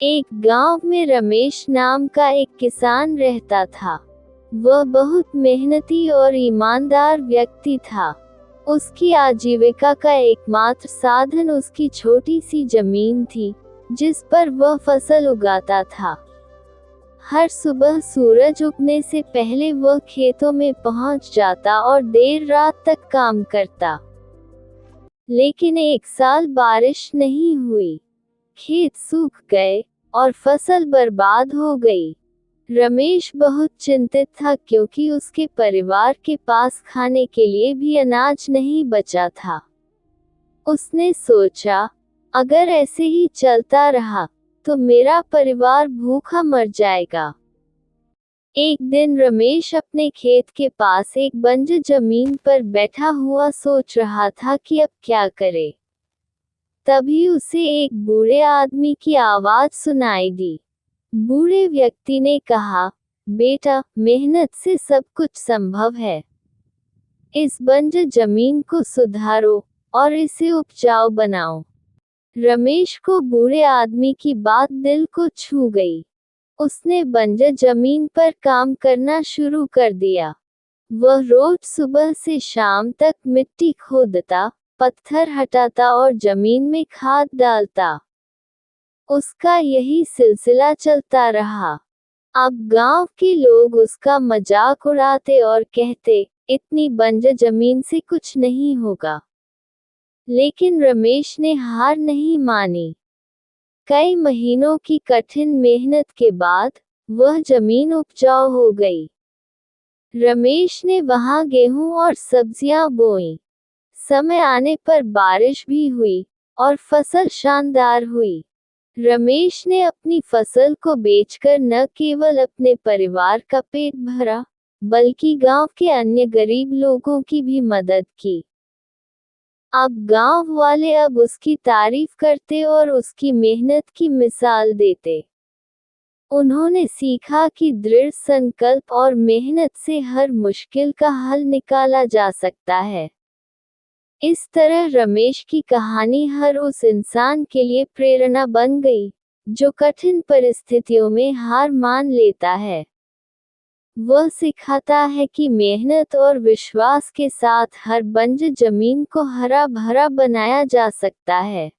एक गांव में रमेश नाम का एक किसान रहता था। वह बहुत मेहनती और ईमानदार व्यक्ति था। उसकी आजीविका का एकमात्र साधन उसकी छोटी सी जमीन थी, जिस पर वह फसल उगाता था। हर सुबह सूरज उगने से पहले वह खेतों में पहुंच जाता और देर रात तक काम करता। लेकिन एक साल बारिश नहीं हुई। खेत सूख गए और फसल बर्बाद हो गई। रमेश बहुत चिंतित था, क्योंकि उसके परिवार के पास खाने के लिए भी अनाज नहीं बचा था। उसने सोचा, अगर ऐसे ही चलता रहा तो मेरा परिवार भूखा मर जाएगा। एक दिन रमेश अपने खेत के पास एक बंजर जमीन पर बैठा हुआ सोच रहा था कि अब क्या करे। तभी उसे एक बूढ़े आदमी की आवाज सुनाई दी। बूढ़े व्यक्ति ने कहा, बेटा, मेहनत से सब कुछ संभव है। इस बंजर जमीन को सुधारो और इसे उपजाऊ बनाओ। रमेश को बूढ़े आदमी की बात दिल को छू गई। उसने बंजर जमीन पर काम करना शुरू कर दिया। वह रोज सुबह से शाम तक मिट्टी खोदता, पत्थर हटाता और जमीन में खाद डालता। उसका यही सिलसिला चलता रहा। अब गांव के लोग उसका मजाक उड़ाते और कहते, इतनी बंजर जमीन से कुछ नहीं होगा। लेकिन रमेश ने हार नहीं मानी। कई महीनों की कठिन मेहनत के बाद वह जमीन उपजाऊ हो गई। रमेश ने वहां गेहूं और सब्जियां बोई। समय आने पर बारिश भी हुई और फसल शानदार हुई। रमेश ने अपनी फसल को बेचकर न केवल अपने परिवार का पेट भरा, बल्कि गांव के अन्य गरीब लोगों की भी मदद की। अब गांव वाले अब उसकी तारीफ करते और उसकी मेहनत की मिसाल देते। उन्होंने सीखा कि दृढ़ संकल्प और मेहनत से हर मुश्किल का हल निकाला जा सकता है। इस तरह रमेश की कहानी हर उस इंसान के लिए प्रेरणा बन गई, जो कठिन परिस्थितियों में हार मान लेता है। वह सिखाता है कि मेहनत और विश्वास के साथ हर बंजर जमीन को हरा भरा बनाया जा सकता है।